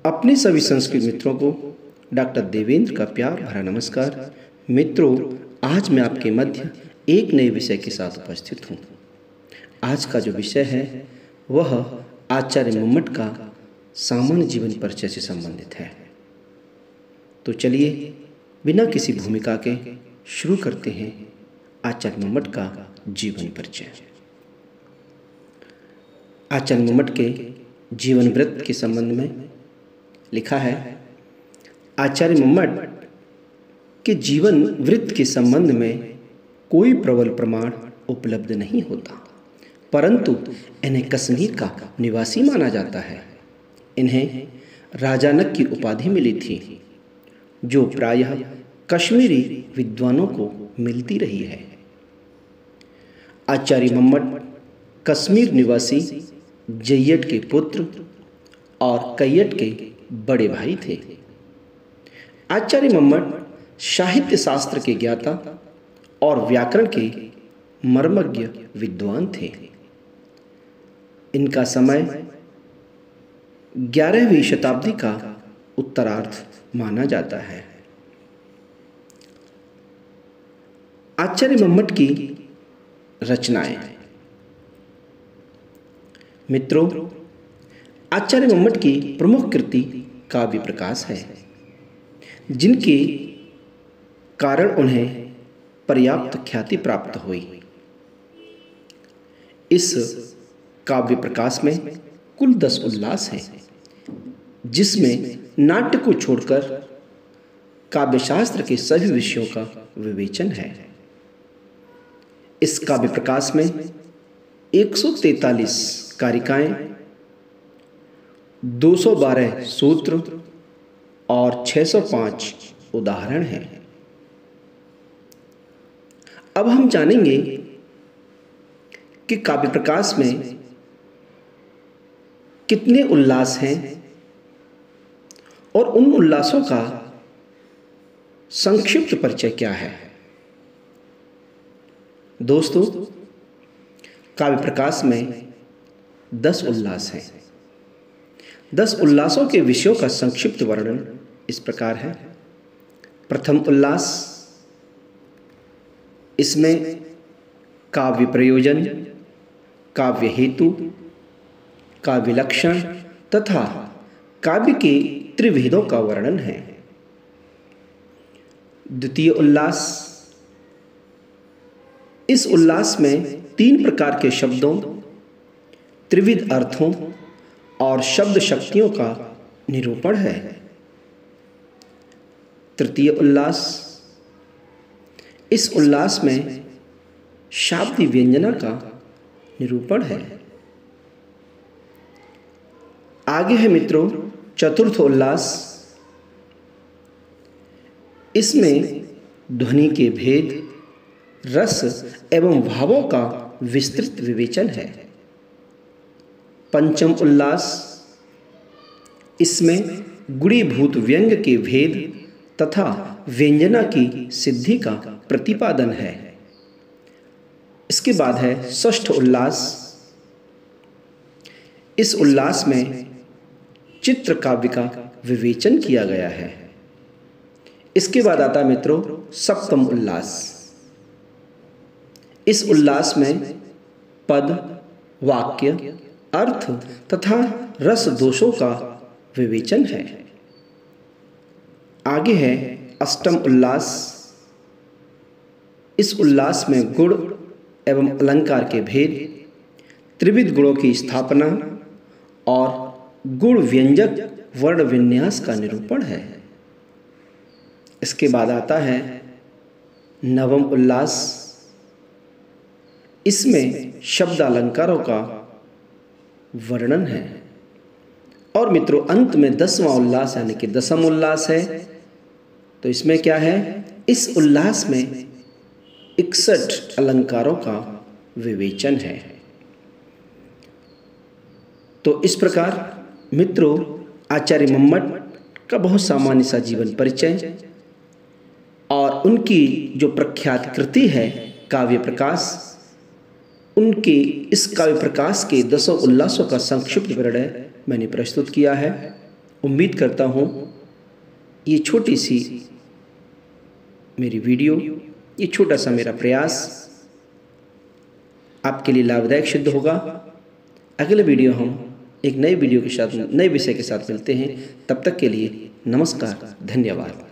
अपने सभी संस्कृत मित्रों को डॉक्टर देवेंद्र का प्यार भरा नमस्कार। मित्रों, आज मैं आपके मध्य एक नए विषय के साथ उपस्थित हूँ। आज का जो विषय है वह आचार्य मम्मट का सामान्य जीवन परिचय से संबंधित है। तो चलिए बिना किसी भूमिका के शुरू करते हैं आचार्य मम्मट का जीवन परिचय। आचार्य मम्मट के जीवन वृत्त के संबंध में लिखा है, आचार्य मम्मट के जीवन वृत्त के संबंध में कोई प्रबल प्रमाण उपलब्ध नहीं होता, परंतु इन्हें कश्मीर का निवासी माना जाता है। इन्हें राजानक की उपाधि मिली थी, जो प्रायः कश्मीरी विद्वानों को मिलती रही है। आचार्य मम्मट कश्मीर निवासी जय्यट के पुत्र और कैयट के बड़े भाई थे। आचार्य मम्मट साहित्य शास्त्र के ज्ञाता और व्याकरण के मर्मज्ञ विद्वान थे। इनका समय 11वीं शताब्दी का उत्तरार्ध माना जाता है। आचार्य मम्मट की रचनाएं। मित्रों, आचार्य मम्मट की प्रमुख कृति काव्य प्रकाश है, जिनके कारण उन्हें पर्याप्त ख्याति प्राप्त हुई। इस काव्य प्रकाश में कुल 10 उल्लास हैं, जिसमें नाट्य को छोड़कर काव्यशास्त्र के सभी विषयों का विवेचन है। इस काव्य प्रकाश में 143 कारिकाएं, 212 सूत्र और 605 उदाहरण हैं। अब हम जानेंगे कि काव्य प्रकाश में कितने उल्लास हैं और उन उल्लासों का संक्षिप्त परिचय क्या है। दोस्तों, काव्य प्रकाश में 10 उल्लास हैं। 10 उल्लासों के विषयों का संक्षिप्त वर्णन इस प्रकार है। प्रथम उल्लास, इसमें काव्य प्रयोजन, काव्य हेतु, काव्य लक्षण तथा काव्य के त्रिभेदों का वर्णन है। द्वितीय उल्लास, इस उल्लास में 3 प्रकार के शब्दों, त्रिविध अर्थों और शब्द शक्तियों का निरूपण है। तृतीय उल्लास, इस उल्लास में शाब्दिक व्यंजना का निरूपण है। आगे है मित्रों चतुर्थ उल्लास, इसमें ध्वनि के भेद, रस एवं भावों का विस्तृत विवेचन है। पंचम उल्लास, इसमें गुणीभूत व्यंग के भेद तथा व्यंजना की सिद्धि का प्रतिपादन है। इसके बाद है षष्ठ उल्लास, इस उल्लास में चित्र काव्य का विवेचन किया गया है। इसके बाद आता मित्रों सप्तम उल्लास, इस उल्लास में पद, वाक्य, अर्थ तथा रस दोषों का विवेचन है। आगे है अष्टम उल्लास, इस उल्लास में गुण एवं अलंकार के भेद, त्रिविध गुणों की स्थापना और गुण व्यंजक वर्ण विन्यास का निरूपण है। इसके बाद आता है नवम उल्लास, इसमें शब्द अलंकारों का वर्णन है। और मित्रों अंत में 10वां उल्लास यानी कि 10म उल्लास है। तो इसमें क्या है, इस उल्लास में 61 अलंकारों का विवेचन है। तो इस प्रकार मित्रों आचार्य मम्मट का बहुत सामान्य सा जीवन परिचय और उनकी जो प्रख्यात कृति है काव्य प्रकाश, उनके इस काव्य प्रकाश के 10 उल्लासों का संक्षिप्त विवरण मैंने प्रस्तुत किया है। उम्मीद करता हूँ ये छोटी सी मेरी वीडियो, ये छोटा सा मेरा प्रयास आपके लिए लाभदायक सिद्ध होगा। अगले वीडियो हम एक नए वीडियो के साथ, नए विषय के साथ मिलते हैं। तब तक के लिए नमस्कार, धन्यवाद।